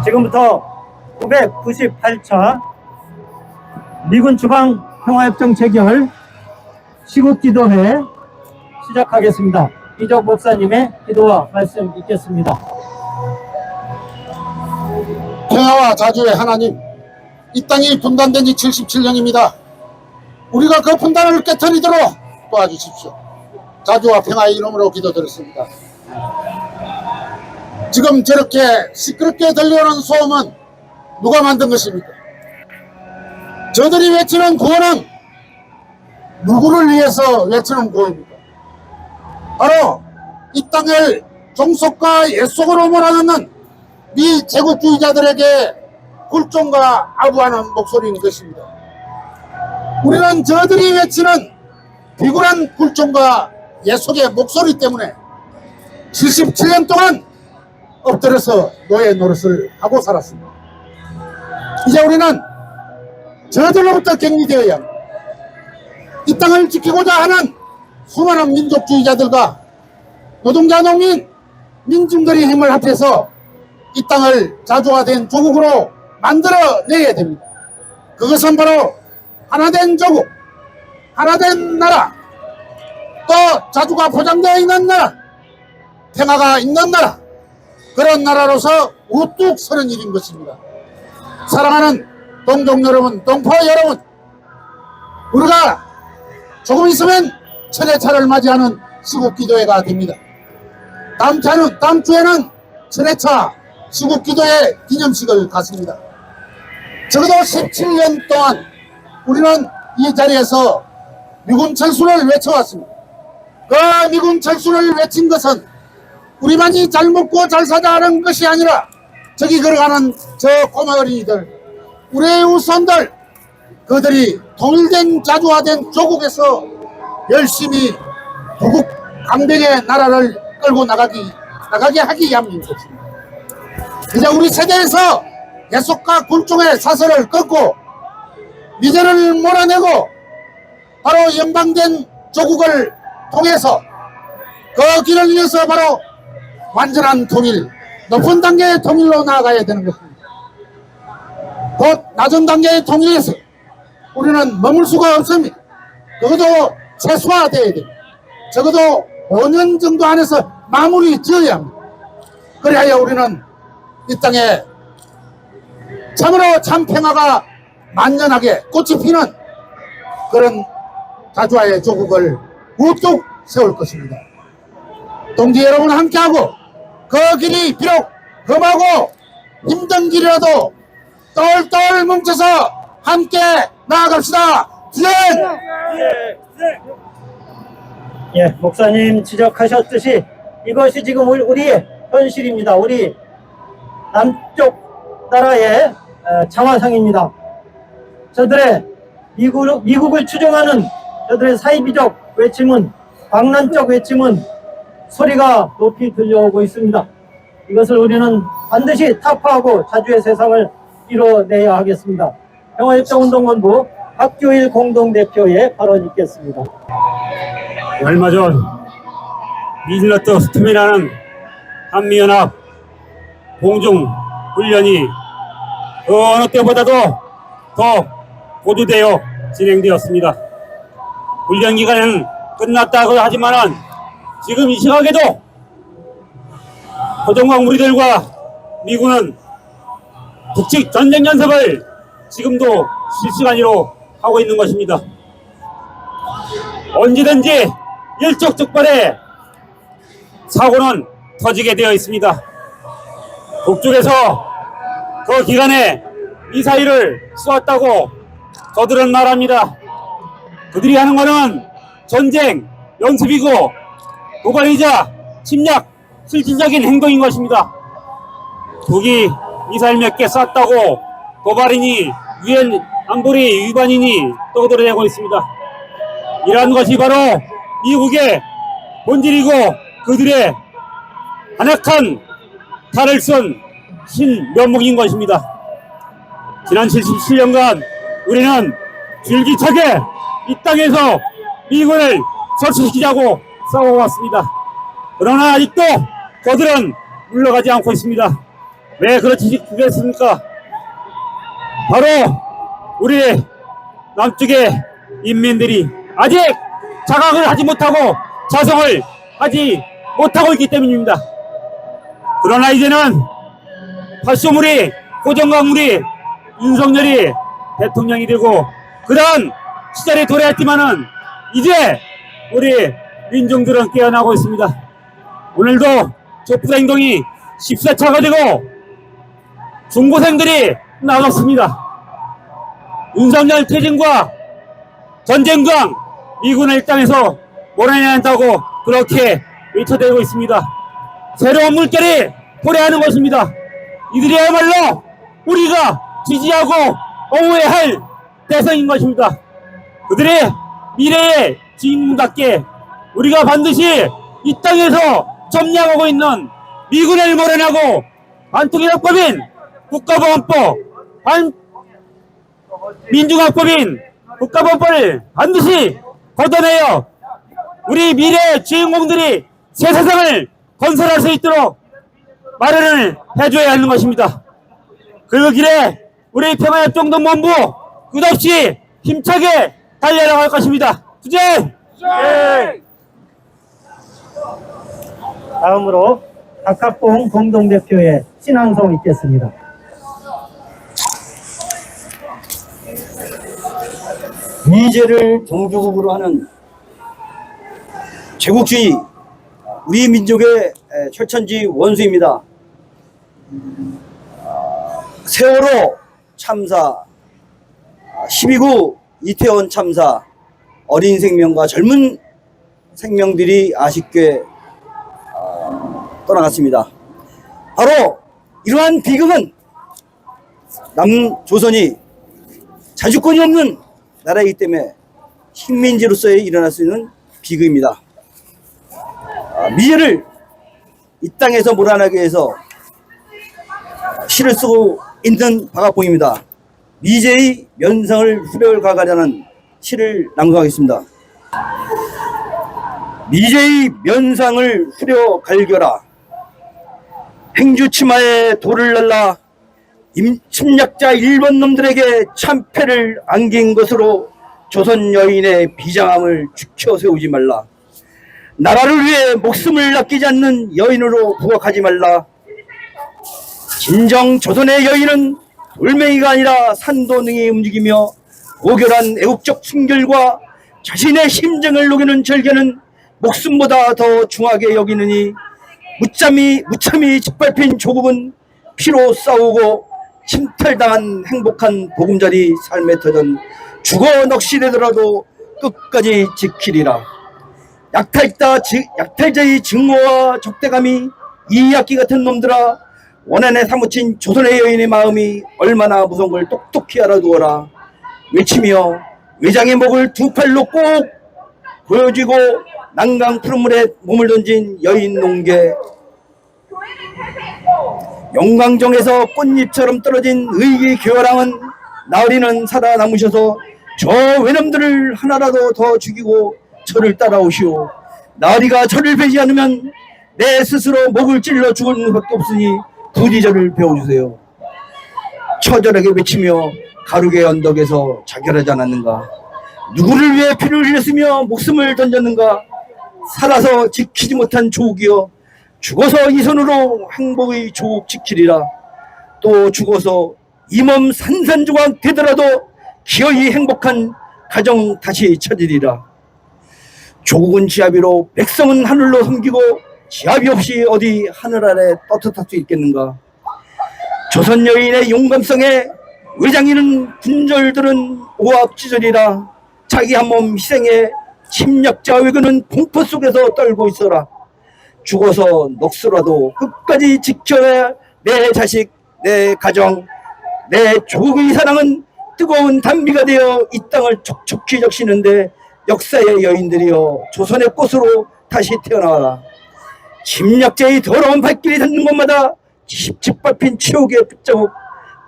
지금부터 998차 미군 주방 평화협정 체결 시국기도회 시작하겠습니다. 이적 목사님의 기도와 말씀 있겠습니다. 평화와 자주의 하나님, 이 땅이 분단된 지 77년입니다. 우리가 그 분단을 깨트리도록 도와주십시오. 자주와 평화의 이름으로 기도드렸습니다. 지금 저렇게 시끄럽게 들려오는 소음은 누가 만든 것입니까? 저들이 외치는 구호는 누구를 위해서 외치는 구호입니까? 바로 이 땅을 종속과 예속으로 몰아넣는 미 제국주의자들에게 굴종과 아부하는 목소리인 것입니다. 우리는 저들이 외치는 비굴한 굴종과 예속의 목소리 때문에 77년 동안 엎드려서 노예 노릇을 하고 살았습니다. 이제 우리는 저들로부터 격리되어야 합니다. 이 땅을 지키고자 하는 수많은 민족주의자들과 노동자, 농민, 민중들의 힘을 합해서 이 땅을 자주화된 조국으로 만들어내야 됩니다. 그것은 바로 하나된 조국, 하나된 나라, 또 자주가 포장되어 있는 나라, 평화가 있는 나라, 그런 나라로서 우뚝 서는 일인 것입니다. 사랑하는 동족 여러분, 동포 여러분, 우리가 조금 있으면 천회차를 맞이하는 시국기도회가 됩니다. 다음 주에는 천회차 시국기도회 기념식을 갖습니다. 적어도 17년 동안 우리는 이 자리에서 미군 철수를 외쳐왔습니다. 그 미군 철수를 외친 것은 우리만이 잘 먹고 잘 사자 하는 것이 아니라 저기 걸어가는 저 꼬마 어린이들, 우리의 후손들, 그들이 통일된 자주화된 조국에서 열심히 부국 강병의 나라를 끌고 나가게 하기 위함입니다. 이제 우리 세대에서 예속과 굴종의 사슬을 끊고 미제를 몰아내고 바로 연방된 조국을 통해서 그 길을 위해서 바로 완전한 통일, 높은 단계의 통일로 나아가야 되는 것입니다. 곧 낮은 단계의 통일에서 우리는 머물 수가 없습니다. 그것도 최소화되어야 됩니다. 적어도 5년 정도 안에서 마무리 지어야 합니다. 그래야 우리는 이 땅에 참으로 참 평화가 만연하게 꽃이 피는 그런 자주화의 조국을 우뚝 세울 것입니다. 동지 여러분 함께하고 그 길이 비록 험하고 힘든 길이라도 똘똘 뭉쳐서 함께 나아갑시다. 주전! 예, 목사님 지적하셨듯이 이것이 지금 우리의 현실입니다. 우리 남쪽 나라의 장화상입니다. 저들의 미국을 추종하는 저들의 사이비적 외침은, 광란적 외침은 소리가 높이 들려오고 있습니다. 이것을 우리는 반드시 타파하고 자주의 세상을 이뤄내야 하겠습니다. 평화협정운동본부 박규일 공동대표의 발언이 있겠습니다. 얼마 전 미들러트 스톰이라는 한미연합 공중훈련이 그 어느 때보다도 더 고조되어 진행되었습니다. 훈련 기간은 끝났다고 하지만은 지금 이 시각에도 고정광 무리들과 미군은 북측 전쟁 연습을 지금도 실시간으로 하고 있는 것입니다. 언제든지 일촉즉발의 사고는 터지게 되어 있습니다. 북쪽에서 그 기간에 미사일을 쏘았다고 저들은 말합니다. 그들이 하는 것은 전쟁 연습이고 도발이자 침략 실질적인 행동인 것입니다. 북이 미사일 몇 개 쐈다고 도발이니 유엔 안보리 위반이니 떠들어내고 있습니다. 이러한 것이 바로 미국의 본질이고 그들의 한약한 탈을 쓴 신면목인 것입니다. 지난 77년간 우리는 줄기차게 이 땅에서 미군을 설치시키자고 싸워왔습니다. 그러나 아직도 그들은 물러가지 않고 있습니다. 왜 그러겠습니까? 바로 우리 남쪽의 인민들이 아직 자각을 하지 못하고 자성을 하지 못하고 있기 때문입니다. 그러나 이제는 발소물이 고정강물이 윤석열이 대통령이 되고 그런 시절이 도래했지만은 이제 우리 민중들은 깨어나고 있습니다. 오늘도 촛불 행동이 14차가 되고 중고생들이 나섰습니다. 윤석열 퇴진과 전쟁과 미군을 일당에서 몰아내야 한다고 그렇게 외쳐대고 있습니다. 새로운 물결이 도래하는 것입니다. 이들이야말로 우리가 지지하고 옹호해야 할 대상인 것입니다. 그들의 미래의 주인공답게 우리가 반드시 이 땅에서 점령하고 있는 미군을 몰아내고 반통일학법인 국가보안법, 민중학법인 국가보안법을 반드시 걷어내어 우리 미래의 주인공들이 새 세상을 건설할 수 있도록 마련을 해줘야 하는 것입니다. 그 길에 우리 평화협정동본부 끝없이 힘차게 달려나갈 것입니다. 투쟁! 다음으로 박학봉 공동대표의 신앙송 있겠습니다. 미제를 종주국으로 하는 제국주의 우리 민족의 철천지 원수입니다. 세월호 참사, 12.9 이태원 참사, 어린 생명과 젊은 생명들이 아쉽게 떠나갔습니다. 바로 이러한 비극은 남조선이 자주권이 없는 나라이기 때문에 식민지로서의 일어날 수 있는 비극입니다. 미제를 이 땅에서 몰아내기 위해서 시를 쓰고 있는 박학봉입니다. 미제의 면상을 후려를 가가려는 시를 낭송하겠습니다. 미제의 면상을 후려 갈겨라. 행주치마에 돌을 날라 침략자 일본 놈들에게 참패를 안긴 것으로 조선 여인의 비장함을 죽여 세우지 말라. 나라를 위해 목숨을 아끼지 않는 여인으로 부각하지 말라. 진정 조선의 여인은 돌멩이가 아니라 산도 능히 움직이며 고결한 애국적 순결과 자신의 심정을 녹이는 절개는 목숨보다 더 중하게 여기느니 무참히 짓밟힌 조국은 피로 싸우고 침탈당한 행복한 보금자리 삶의 터전 죽어 넋이되더라도 끝까지 지키리라. 약탈자의 증오와 적대감이 이악기 같은 놈들아, 원한에 사무친 조선의 여인의 마음이 얼마나 무서운 걸 똑똑히 알아두어라. 외치며 외장의 목을 두 팔로 꼭 보여주고 난강 푸른 물에 몸을 던진 여인 농계, 용광정에서 꽃잎처럼 떨어진 의기 교활함은 나으리는 살아남으셔서 저 외놈들을 하나라도 더 죽이고 저를 따라오시오. 나으리가 저를 베지 않으면 내 스스로 목을 찔러 죽을 수밖에 없으니 부디 저를 배워주세요. 처절하게 외치며 가루개 언덕에서 자결하지 않았는가? 누구를 위해 피를 흘렸으며 목숨을 던졌는가? 살아서 지키지 못한 조국이여, 죽어서 이 손으로 행복의 조국 지키리라. 또 죽어서 이 몸 산산조각 되더라도 기어이 행복한 가정 다시 찾으리라. 조국은 지하비로 백성은 하늘로 섬기고 지하비 없이 어디 하늘 아래 떳떳할 수 있겠는가? 조선 여인의 용감성에 외장이는 군절들은 오합지졸이라. 자기 한 몸 희생에 침략자 외교는 공포 속에서 떨고 있어라. 죽어서 넋으로라도 끝까지 지켜야 내 자식, 내 가정, 내 조국의 사랑은 뜨거운 단비가 되어 이 땅을 촉촉히 적시는데 역사의 여인들이여 조선의 꽃으로 다시 태어나와라. 침략자의 더러운 발길이 닿는 곳마다 짓밟힌 치욕의 빗자국,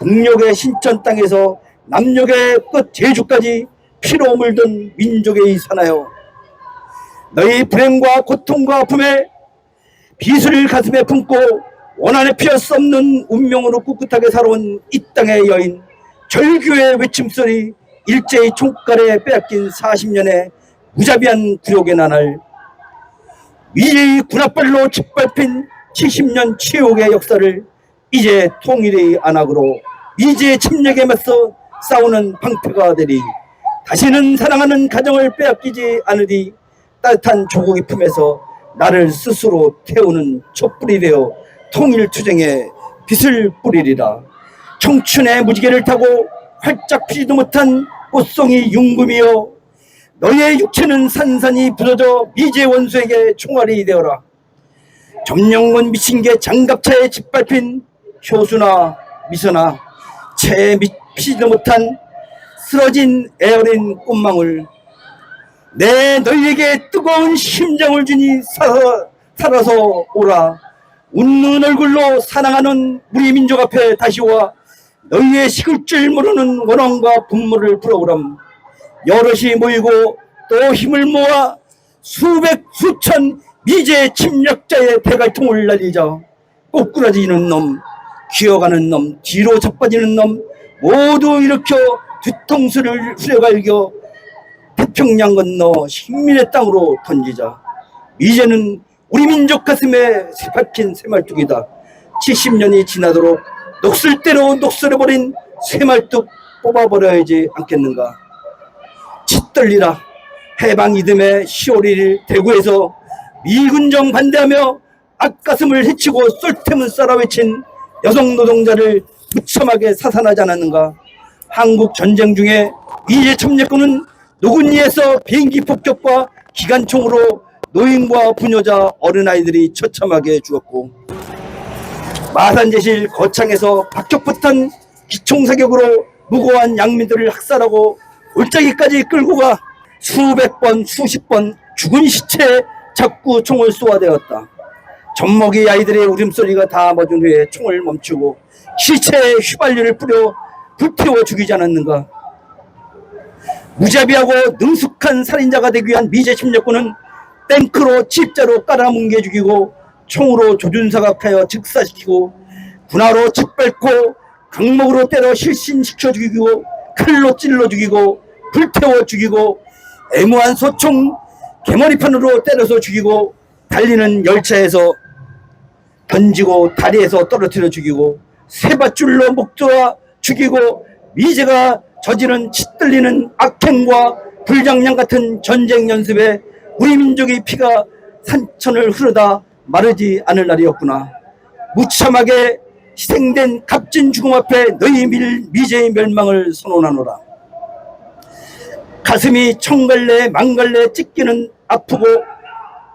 북녘의 신천 땅에서 남녘의 끝 제주까지 피로 물든 민족의 사나여, 너희 불행과 고통과 아픔에 비수를 가슴에 품고 원한에 피할 수 없는 운명으로 꿋꿋하게 살아온 이 땅의 여인 절규의 외침소리, 일제히 총칼에 빼앗긴 40년의 무자비한 굴욕의 나날, 미제의 군합발로 짓밟힌 70년 치욕의 역사를 이제 통일의 안악으로 미제의 침략에 맞서 싸우는 방패가 되리, 다시는 사랑하는 가정을 빼앗기지 않으리, 따뜻한 조국의 품에서 나를 스스로 태우는 촛불이 되어 통일투쟁에 빛을 뿌리리라. 청춘의 무지개를 타고 활짝 피지도 못한 꽃송이 융금이여, 너의 육체는 산산이 부서져 미제 원수에게 총알이 되어라. 점령군 미친개 장갑차에 짓밟힌 효수나 미선아, 채 피지도 못한 쓰러진 애어린 꽃망울, 내 너희에게 뜨거운 심장을 주니 살아서 오라. 웃는 얼굴로 사랑하는 우리 민족 앞에 다시 와 너희의 식을 줄 모르는 원한과 분노를 풀어오람. 여럿이 모이고 또 힘을 모아 수백 수천 미제 침략자의 대갈통을 날리자. 꼬꾸라지는 놈, 기어가는 놈, 뒤로 자빠지는 놈 모두 일으켜 뒤통수를 후려갈겨 태평양 건너 식민의 땅으로 던지자. 이제는 우리 민족 가슴에 박힌 새말뚝이다. 70년이 지나도록 녹슬대로 녹슬어버린 새말뚝 뽑아버려야지 않겠는가. 짓떨리라. 해방 이듬해 10월 1일 대구에서 미군정 반대하며 앞가슴을 헤치고 쏠템은 쏴라 외친 여성 노동자를 무참하게 사살하지 않았는가. 한국 전쟁 중에 미제 참여군은 노군리에서 비행기 폭격과 기관총으로 노인과 부녀자 어린아이들이 처참하게 죽었고, 마산제실 거창에서 박격포탄 기총사격으로 무고한 양민들을 학살하고 골짜기까지 끌고 가 수백 번 수십 번 죽은 시체에 자꾸 총을 쏘아대었다. 젖먹이 아이들의 울음소리가 다 멎은 후에 총을 멈추고 시체에 휘발유를 뿌려 불태워 죽이지 않았는가. 무자비하고 능숙한 살인자가 되기 위한 미제 침략군은 탱크로 칩자로 깔아뭉개 죽이고, 총으로 조준사각하여 즉사시키고, 군화로 짓밟고 강목으로 때려 실신시켜 죽이고, 칼로 찔러 죽이고, 불태워 죽이고, 애무한 소총 개머리판으로 때려서 죽이고, 달리는 열차에서 던지고 다리에서 떨어뜨려 죽이고, 세밧줄로 목조아 죽이고, 미제가 저지른 짓들리는 악행과 불장량 같은 전쟁 연습에 우리 민족의 피가 산천을 흐르다 마르지 않을 날이었구나. 무참하게 희생된 값진 죽음 앞에 너희 미제의 멸망을 선언하노라. 가슴이 청갈래 망갈래 찢기는 아프고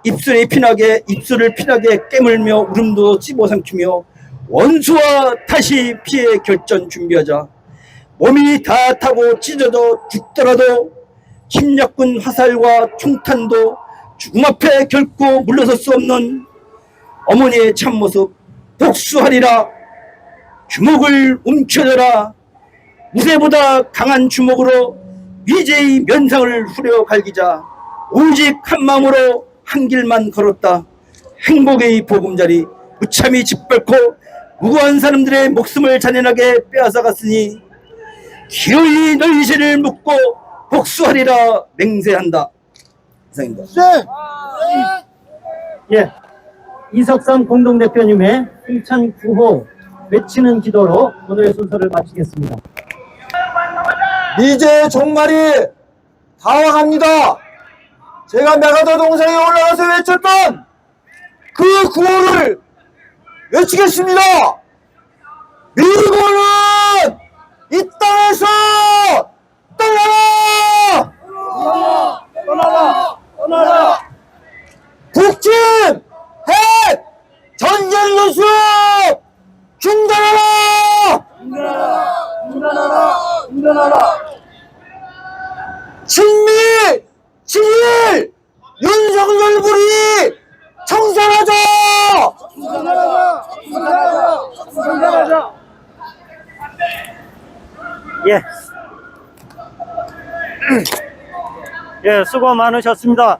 입술을 피나게 깨물며 울음도 씹어삼키며 원수와 다시 피해 결전 준비하자. 몸이 다 타고 찢어져 죽더라도 침략군 화살과 총탄도 죽음 앞에 결코 물러설 수 없는 어머니의 참모습 복수하리라. 주먹을 움켜져라. 무쇠보다 강한 주먹으로 미제의 면상을 후려 갈기자. 오직 한 마음으로 한 길만 걸었다. 행복의 보금자리 무참히 짓밟고 무고한 사람들의 목숨을 잔인하게 빼앗아갔으니 기어이 너희 죄를 묻고 복수하리라 맹세한다. 이상입니다. 예, 이석삼 공동대표님의 힘찬 구호 외치는 기도로 오늘의 순서를 마치겠습니다. 미제의 종말이 다가갑니다. 제가 메가더 동상에 올라가서 외쳤던 그 구호를 외치겠습니다. 미군은 이 땅에서 떠나라! 떠나라! 북진! 핵! 전쟁 연수! 중단하라! 친미! 친일! 윤석열 불이 청산하자! 예. 예, 수고 많으셨습니다.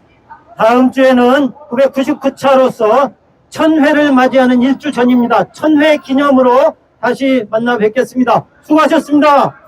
다음 주에는 999차로서 1000회를 맞이하는 일주 전입니다. 1000회 기념으로 다시 만나 뵙겠습니다. 수고하셨습니다.